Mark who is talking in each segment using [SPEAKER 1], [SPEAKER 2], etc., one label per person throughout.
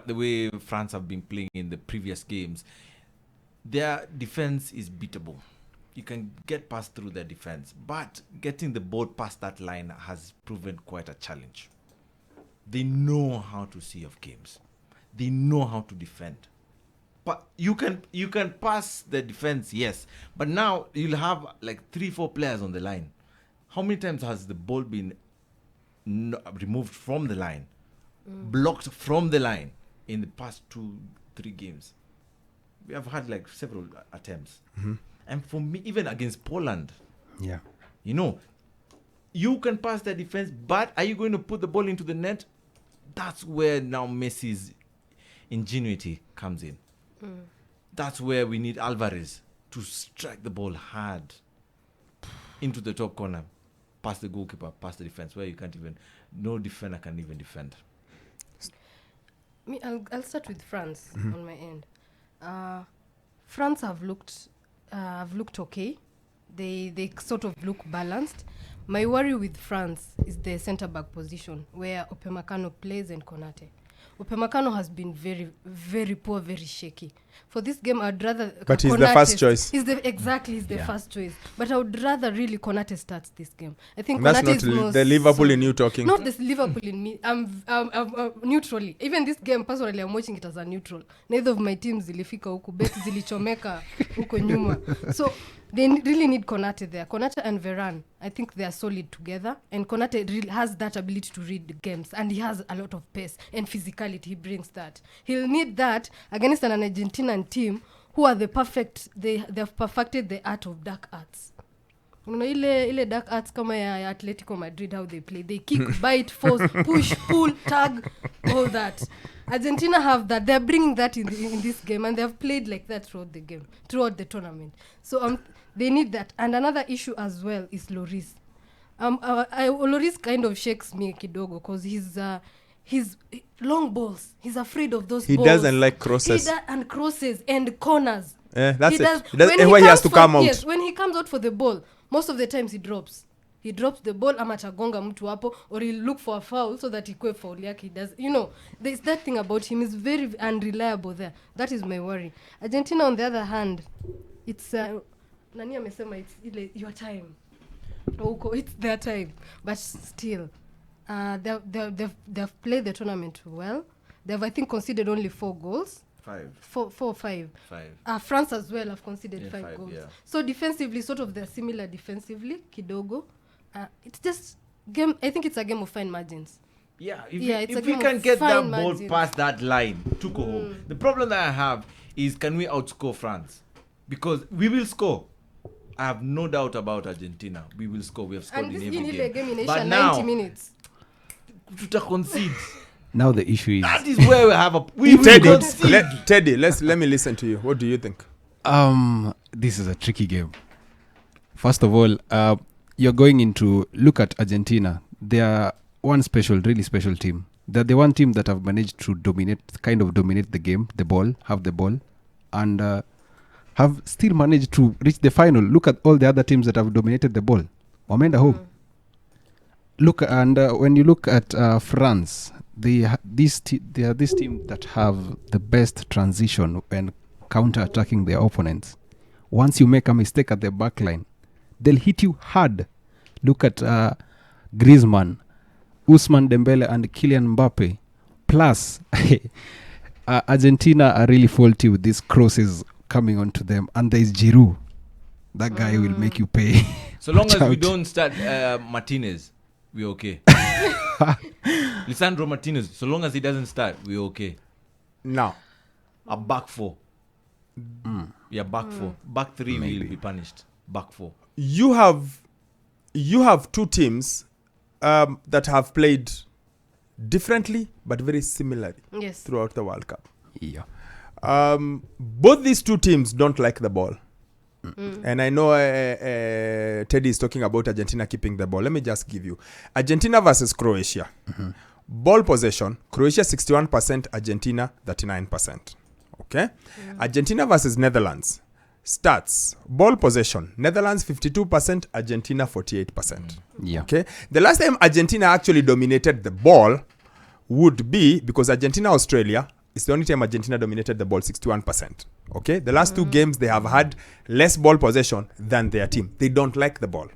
[SPEAKER 1] the way France have been playing in the previous games, their defense is beatable. You can get past through their defense, but getting the ball past that line has proven quite a challenge. They know how to see off games. They know how to defend. But you can pass the defense, yes. But now you'll have like 3-4 players on the line. How many times has the ball been removed from the line, blocked from the line in the past 2-3 games? We have had like several attempts. And for me, even against Poland, you can pass the defense, but are you going to put the ball into the net? That's where now Messi's ingenuity comes in. That's where we need Alvarez to strike the ball hard into the top corner, past the goalkeeper, past the defense, where you can't even, no defender can even defend.
[SPEAKER 2] I'll start with France on my end. France have looked okay. They sort of look balanced. My worry with France is the centre-back position, where Upamecano plays and Konate. Upamecano has been very, very poor, very shaky. For this game, I'd rather...
[SPEAKER 3] But he's the first choice.
[SPEAKER 2] He's the first choice. But I would rather really Konate starts this game. I think
[SPEAKER 3] that's
[SPEAKER 2] Konate
[SPEAKER 3] not
[SPEAKER 2] is most...
[SPEAKER 3] the Liverpool in you talking.
[SPEAKER 2] Not the Liverpool in me. I'm neutrally. Even this game, personally, I'm watching it as a neutral. Neither of my teams zilifika huku. Bet zilichomeka huko nyuma. So... they really need Konate there. Konate and Varane, I think they are solid together. And Konate really has that ability to read the games. And he has a lot of pace and physicality. He brings that. He'll need that against an Argentinian team who are they have perfected the art of dark arts. You know, ile dark arts kama ya Atletico Madrid, how they play. They kick, bite, force, push, pull, tag, all that. Argentina have that. They're bringing that in this game. And they have played like that throughout the tournament. So they need that. And another issue as well is Lloris. Lloris kind of shakes me kidogo because he's long balls. He's afraid of those balls.
[SPEAKER 3] He doesn't like crosses.
[SPEAKER 2] And crosses and corners.
[SPEAKER 3] That's it. Where he has to come out.
[SPEAKER 2] Yes, when he comes out for the ball, most of the times he drops. He drops the ball, ama chagonga mtu hapo, or he'll look for a foul so that he kwe foul yake. He does, there's that thing about him. He's very unreliable there. That is my worry. Argentina, on the other hand, it's nani amesema it's your time. It's their time. But still, they've played the tournament well. They've, I think, conceded only 4 goals.
[SPEAKER 1] 5.
[SPEAKER 2] 5. France as well have conceded 5 goals. Yeah. So defensively, sort of they're similar defensively, kidogo. It's just game. I think it's a game of fine margins.
[SPEAKER 1] Yeah, if we can get that ball past that line to go home. The problem that I have is, can we outscore France? Because we will score. I have no doubt about Argentina. We will score. We have scored in every game.
[SPEAKER 2] But now, 90 minutes.
[SPEAKER 1] To concede.
[SPEAKER 4] Now the issue is...
[SPEAKER 1] That is where we have a...
[SPEAKER 3] Teddy, let me listen to you. What do you think?
[SPEAKER 4] This is a tricky game. First of all, you're going into... Look at Argentina. They are one really special team. They're the one team that have managed to dominate the game, have the ball, and have still managed to reach the final. Look at all the other teams that have dominated the ball. Wamenda home. Look, and when you look at France... They are this team that have the best transition when counter-attacking their opponents. Once you make a mistake at the back line, they'll hit you hard. Look at Griezmann, Ousmane Dembele and Kylian Mbappe. Plus, Argentina are really faulty with these crosses coming onto them. And there's Giroud. That guy will make you pay.
[SPEAKER 1] So long as we don't start Martinez, we're okay. Lisandro Martinez, so long as he doesn't start, we're okay.
[SPEAKER 3] Now,
[SPEAKER 1] a back 4. Yeah, back 4. Back 3 will be punished. Back 4.
[SPEAKER 3] You have 2 teams that have played differently but very similarly throughout the World Cup.
[SPEAKER 4] Yeah.
[SPEAKER 3] Both these 2 teams don't like the ball. And I know Teddy is talking about Argentina keeping the ball. Let me just give you. Argentina versus Croatia. Ball possession, Croatia 61%, Argentina 39%. Okay? Argentina versus Netherlands. Stats, ball possession, Netherlands 52%, Argentina 48%.
[SPEAKER 4] Yeah.
[SPEAKER 3] Okay? The last time Argentina actually dominated the ball would be, because Argentina, Australia, it's the only time Argentina dominated the ball, 61%. Okay? The last 2 games, they have had less ball possession than their team. They don't like the ball.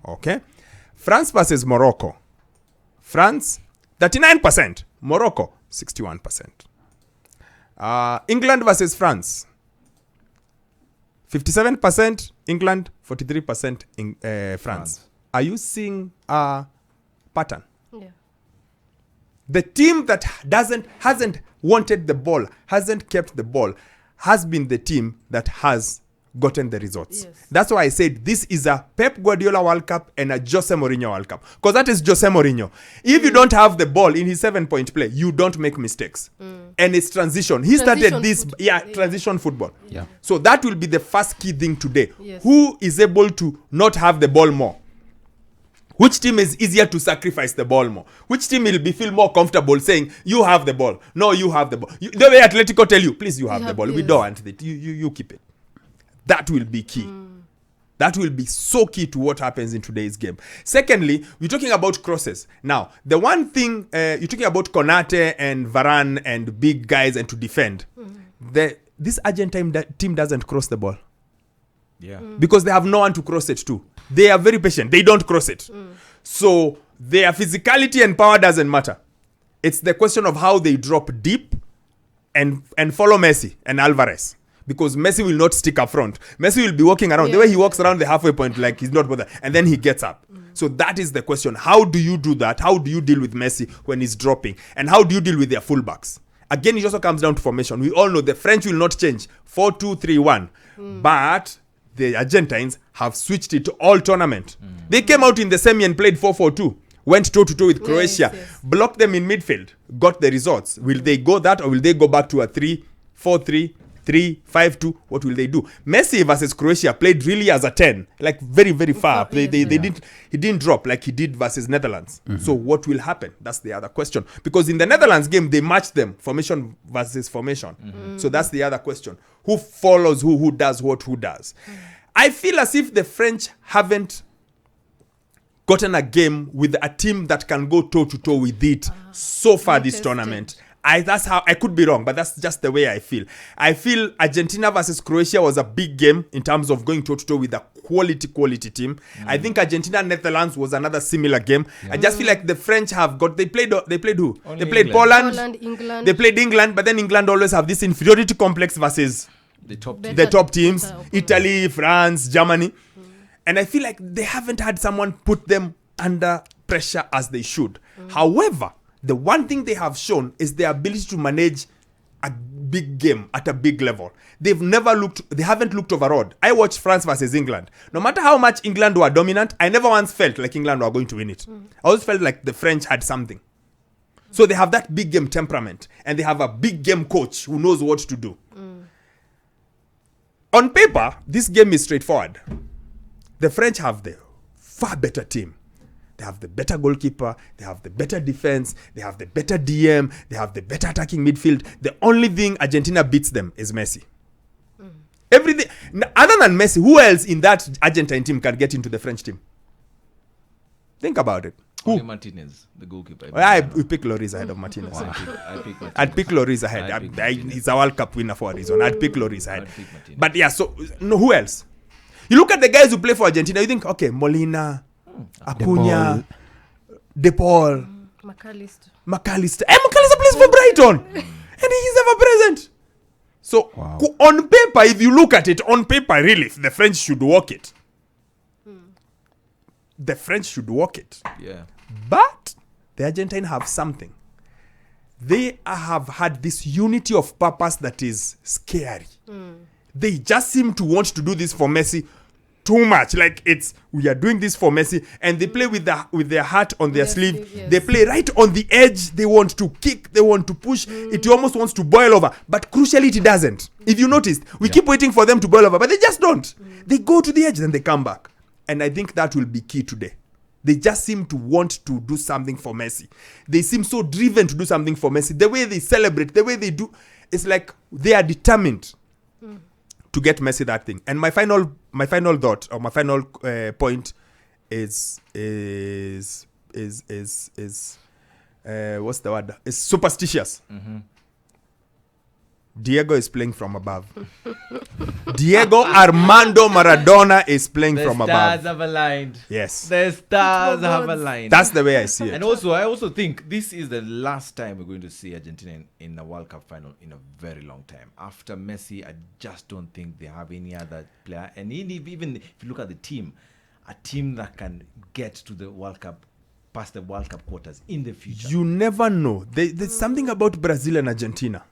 [SPEAKER 3] Okay? France versus Morocco. France, 39%. Morocco, 61%. England versus France. 57% England, 43% in France. Are you seeing a pattern?
[SPEAKER 2] Yeah.
[SPEAKER 3] The team that hasn't wanted the ball, hasn't kept the ball, has been the team that has gotten the results.
[SPEAKER 2] Yes.
[SPEAKER 3] That's why I said this is a Pep Guardiola World Cup and a Jose Mourinho World Cup. Because that is Jose Mourinho. If you don't have the ball in his 7-point play, you don't make mistakes. And it's transition. He started this, transition football.
[SPEAKER 4] Yeah.
[SPEAKER 3] So that will be the first key thing today.
[SPEAKER 2] Yes.
[SPEAKER 3] Who is able to not have the ball more? Which team is easier to sacrifice the ball more? Which team will feel more comfortable saying, you have the ball. No, you have the ball. The way Atletico tell you, please, you have the ball. We don't want it. You keep it. That will be key. That will be so key to what happens in today's game. Secondly, we're talking about crosses. Now, the one thing, you're talking about Konate and Varane and big guys and to defend. This Argentine team doesn't cross the ball.
[SPEAKER 1] Yeah.
[SPEAKER 3] Because they have no one to cross it to. They are very patient. They don't cross it. So their physicality and power doesn't matter. It's the question of how they drop deep and follow Messi and Alvarez. Because Messi will not stick up front. Messi will be walking around. The way he walks around the halfway point, like he's not bothered. And then he gets up. So that is the question. How do you do that? How do you deal with Messi when he's dropping? And how do you deal with their fullbacks? Again, it also comes down to formation. We all know the French will not change. 4-2-3-1. But the Argentines have switched it to all tournament. They came out in the semi and played 4-4-2. Went toe-to-toe with Croatia.
[SPEAKER 2] Yes.
[SPEAKER 3] Blocked them in midfield. Got the results. Will they go that or will they go back to a 3-4-3? 3-5-2, what will they do? Messi versus Croatia played really as a 10, like very, very far. He didn't drop like he did versus Netherlands. So what will happen? That's the other question. Because in the Netherlands game, they matched them, formation versus formation. So that's the other question. Who follows who does what, who does? I feel as if the French haven't gotten a game with a team that can go toe-to-toe with it so far this tournament. That's how I could be wrong, but that's just the way I feel. I feel Argentina versus Croatia was a big game in terms of going toe-to-toe with a quality team. I think Argentina Netherlands was another similar game. I just feel like the French have got they played who?
[SPEAKER 1] Only
[SPEAKER 3] They played
[SPEAKER 1] England.
[SPEAKER 3] Poland.
[SPEAKER 2] England.
[SPEAKER 3] They played England, but then England always have this inferiority complex versus
[SPEAKER 1] The top
[SPEAKER 2] Better-
[SPEAKER 3] the top teams,
[SPEAKER 2] better opponent.
[SPEAKER 3] Italy, France, Germany. And I feel like they haven't had someone put them under pressure as they should. However, the one thing they have shown is their ability to manage a big game at a big level. They haven't looked overawed. I watched France versus England. No matter how much England were dominant, I never once felt like England were going to win it. I always felt like the French had something. So they have that big game temperament and they have a big game coach who knows what to do. On paper, this game is straightforward. The French have the far better team. They have the better goalkeeper. They have the better defense. They have the better DM. They have the better attacking midfield. The only thing Argentina beats them is Messi. Everything other than Messi, who else in that Argentine team can get into the French team? Think about it.
[SPEAKER 1] Only
[SPEAKER 3] Who?
[SPEAKER 1] Martinez, the goalkeeper.
[SPEAKER 3] We pick Lloris ahead of Martinez.
[SPEAKER 1] Wow, I pick Martinez.
[SPEAKER 3] I'd pick Lloris ahead.
[SPEAKER 1] I'd pick Martinez.
[SPEAKER 3] He's a World Cup winner for a reason. I'd pick Lloris ahead.
[SPEAKER 1] I'd pick Martinez.
[SPEAKER 3] But yeah, so no, who else? You look at the guys who play for Argentina, you think, okay, Molina, Acuna, De Paul,
[SPEAKER 2] McAllister.
[SPEAKER 3] McAllister. And McAllister plays for Brighton. And he is ever present. So on paper, if you look at it, on paper, really, the French should walk it. The French should walk it.
[SPEAKER 1] Yeah.
[SPEAKER 3] But the Argentine have something. They have had this unity of purpose that is scary. They just seem to want to do this for Messi too much. Like we are doing this for Messi, and they play with their heart on their sleeve.
[SPEAKER 2] Yes.
[SPEAKER 3] They play right on the edge. They want to kick. They want to push. It almost wants to boil over. But crucially, it doesn't. If you noticed, we keep waiting for them to boil over, but they just don't. They go to the edge, then they come back. And I think that will be key today. They just seem to want to do something for Messi. They seem so driven to do something for Messi. The way they celebrate, the way they do, it's like they are determined to get Messi that thing. And my final thought or my final point is what's the word? It's superstitious. Diego is playing from above. Diego Armando Maradona is playing
[SPEAKER 1] The
[SPEAKER 3] from
[SPEAKER 1] stars
[SPEAKER 3] above.
[SPEAKER 1] have aligned.
[SPEAKER 3] Yes.
[SPEAKER 1] The stars
[SPEAKER 2] Football
[SPEAKER 1] have
[SPEAKER 2] gods.
[SPEAKER 1] aligned.
[SPEAKER 3] That's the way I see it.
[SPEAKER 1] And also, I also think this is the last time we're going to see Argentina in a World Cup final in a very long time. After Messi, I just don't think they have any other player. And even if you look at the team, a team that can get to the World Cup, past the World Cup quarters in the future.
[SPEAKER 3] You never know. There's something about Brazil and Argentina.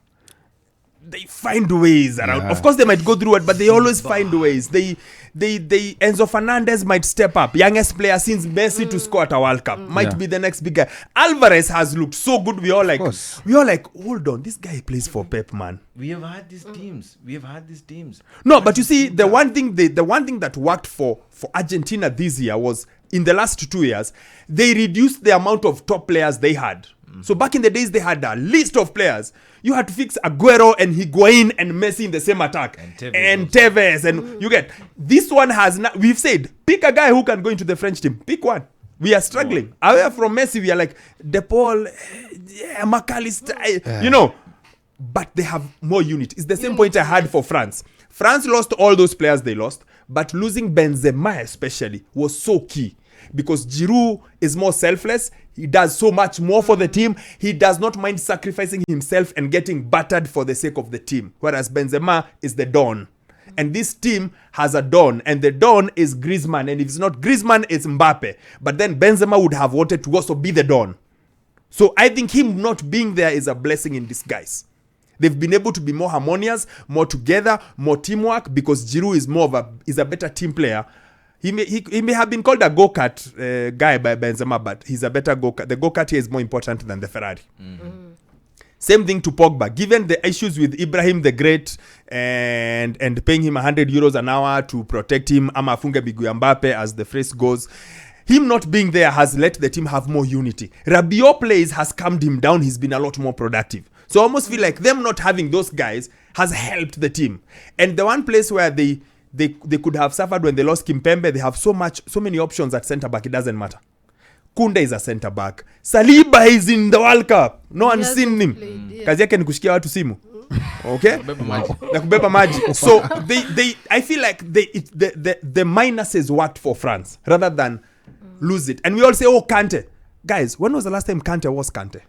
[SPEAKER 3] They find ways around.
[SPEAKER 4] Yeah.
[SPEAKER 3] Of course, they might go through it, but they always find ways. They Enzo Fernandez might step up. Youngest player since Messi to score at a World Cup might
[SPEAKER 4] Yeah.
[SPEAKER 3] be the next big guy. Alvarez has looked so good. We all like,
[SPEAKER 4] course.
[SPEAKER 3] hold on, this guy plays for Pep, man.
[SPEAKER 1] We have had these teams. We have had these teams.
[SPEAKER 3] No, but you see, the one thing that worked for Argentina this year was in the last 2 years, they reduced the amount of top players they had. So back in the days, they had a list of players. You had to fix Aguero and Higuain and Messi in the same attack.
[SPEAKER 1] And Tevez
[SPEAKER 3] Tevez. And you get, this one has, we've said, pick a guy who can go into the French team. Pick one. We are struggling. Away from Messi, we are like, De Paul, McAllister, you know. But they have more unity. It's the same point I had for France. France lost all those players they lost, but losing Benzema especially was so key. Because Giroud is more selfless. He does so much more for the team. He does not mind sacrificing himself and getting battered for the sake of the team. Whereas Benzema is the Don. And this team has a Don. And the Don is Griezmann. And if it's not Griezmann, it's Mbappe. But then Benzema would have wanted to also be the Don. So I think him not being there is a blessing in disguise. They've been able to be more harmonious, more together, more teamwork, because Giroud is a better team player. He may have been called a go-kart guy by Benzema, but he's a better go-kart. The go-kart here is more important than the Ferrari. Same thing to Pogba. Given the issues with Ibrahim the Great and paying him €100 an hour to protect him, ama afunge miguu ya Mbappe, as the phrase goes, him not being there has let the team have more unity. Rabiot plays has calmed him down. He's been a lot more productive. So I almost feel like them not having those guys has helped the team. And the one place where they could have suffered when they lost Kimpembe, they have so many options at centre back, it doesn't matter. Kunda is a centre back. Saliba is in the World Cup. No one seen him. Kazi yake ni kushikia watu simu. Okay? Na kubeba maji. So I feel like the minuses worked for France rather than lose it. And we all say, oh, Kante. Guys, when was the last time Kante was Kante?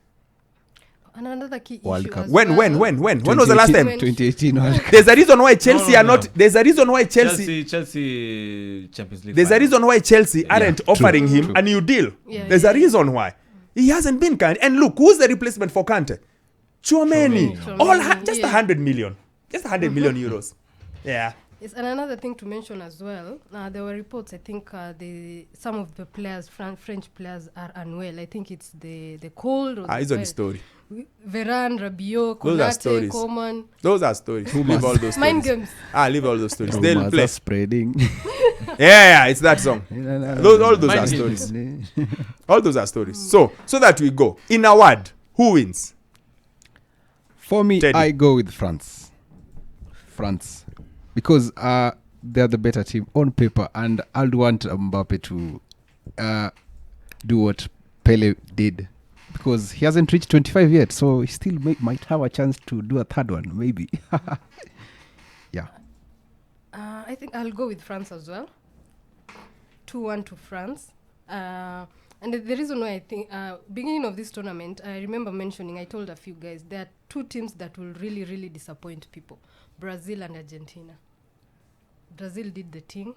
[SPEAKER 2] And another key
[SPEAKER 4] World
[SPEAKER 2] issue
[SPEAKER 4] Cup.
[SPEAKER 2] as
[SPEAKER 3] When
[SPEAKER 2] well.
[SPEAKER 3] when was the last time?
[SPEAKER 4] 2018 World Cup.
[SPEAKER 3] There's a reason why Chelsea are not. There's a reason why Chelsea
[SPEAKER 1] Champions League.
[SPEAKER 3] There's a reason why Chelsea aren't offering him
[SPEAKER 4] true.
[SPEAKER 3] a new deal.
[SPEAKER 2] Yeah,
[SPEAKER 3] There's
[SPEAKER 2] yeah,
[SPEAKER 3] a reason why. He hasn't been Kante. And look, who's the replacement for Kante? Chouameni.
[SPEAKER 2] Chouameni,
[SPEAKER 3] Just
[SPEAKER 2] yeah.
[SPEAKER 3] 100 million. Just 100 million euros. Yeah.
[SPEAKER 2] Yes, and another thing to mention as well, there were reports, I think some of the players, French players are unwell. I think it's the cold. Or
[SPEAKER 3] It's on the story.
[SPEAKER 2] Varane, Rabiot,
[SPEAKER 3] Those are
[SPEAKER 2] Konate,
[SPEAKER 3] stories.
[SPEAKER 2] Coman.
[SPEAKER 3] Those are stories. Leave all those
[SPEAKER 2] Mind
[SPEAKER 3] stories.
[SPEAKER 2] games.
[SPEAKER 3] Leave all those stories. They'll
[SPEAKER 4] Rumors
[SPEAKER 3] play.
[SPEAKER 4] are spreading.
[SPEAKER 3] Yeah, it's that song. All those are
[SPEAKER 1] Mind
[SPEAKER 3] stories. All those are stories. So that we go. In a word, who wins?
[SPEAKER 4] For me,
[SPEAKER 3] Teddy.
[SPEAKER 4] I go with France. France. Because they're the better team on paper. And I'd want Mbappe to do what Pele did. Because he hasn't reached 25 yet. So he still might have a chance to do a third one, maybe. Yeah.
[SPEAKER 2] I think I'll go with France as well. 2-1 to France. And the reason why I think, beginning of this tournament, I remember mentioning, I told a few guys, there are two teams that will really, really disappoint people. Brazil and Argentina. Brazil did the thing.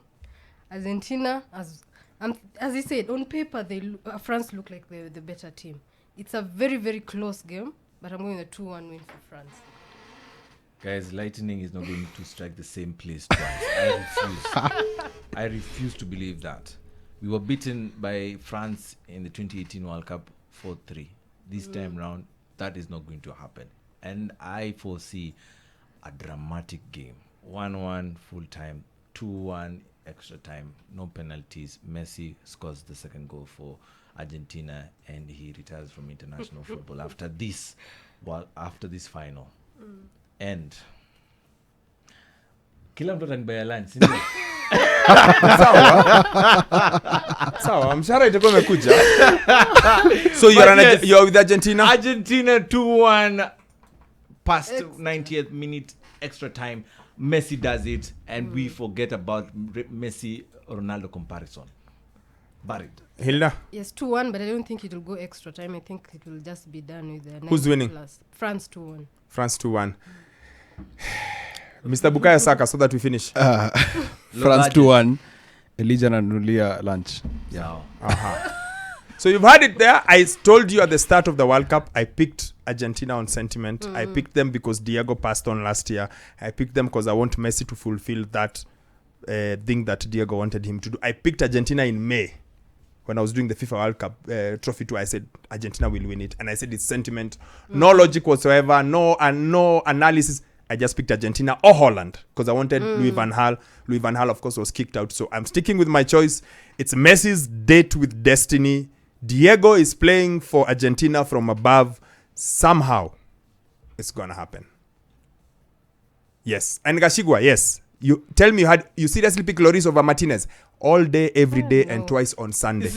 [SPEAKER 2] Argentina, as I said, on paper, France look like the better team. It's a very, very close game, but I'm going with a 2-1 win for France.
[SPEAKER 1] Guys, lightning is not going to strike the same place twice. I refuse. I refuse to believe that. We were beaten by France in the 2018 World Cup 4-3. This time round, that is not going to happen. And I foresee a dramatic game. 1-1 full time, 2-1 extra time, no penalties. Messi scores the second goal for Argentina and he retires from international football after this final. And kila mtu atanibaya lunch, si ndio?
[SPEAKER 3] Sawa, mshahara itakuwa imekuja. So you're with Argentina?
[SPEAKER 1] Argentina 2-1 past 90th minute extra time, Messi does it, and we forget about Messi Ronaldo comparison. Buried.
[SPEAKER 3] Hilda,
[SPEAKER 2] Yes, 2-1, but I don't think it will go extra time. I think it will just be done with the 90
[SPEAKER 3] Who's winning?
[SPEAKER 2] plus. France 2-1.
[SPEAKER 3] France 2-1. Mr. Bukayo Saka, so that we finish.
[SPEAKER 4] France 2-1. Elijah Nanulia lunch.
[SPEAKER 1] Yeah.
[SPEAKER 3] So you've had it there. I told you at the start of the World Cup, I picked Argentina on sentiment. I picked them because Diego passed on last year. I picked them because I want Messi to fulfill that thing that Diego wanted him to do. I picked Argentina in May. When I was doing the FIFA World Cup trophy tour, I said Argentina will win it. And I said it's sentiment. No logic whatsoever. No analysis. I just picked Argentina or Holland because I wanted Louis van Gaal. Louis van Gaal, of course, was kicked out. So I'm sticking with my choice. It's Messi's date with destiny. Diego is playing for Argentina from above. Somehow, it's going to happen. Yes. And Gashigwa, yes. You tell me you seriously pick Lloris over Martinez all day, every day, and twice on Sunday.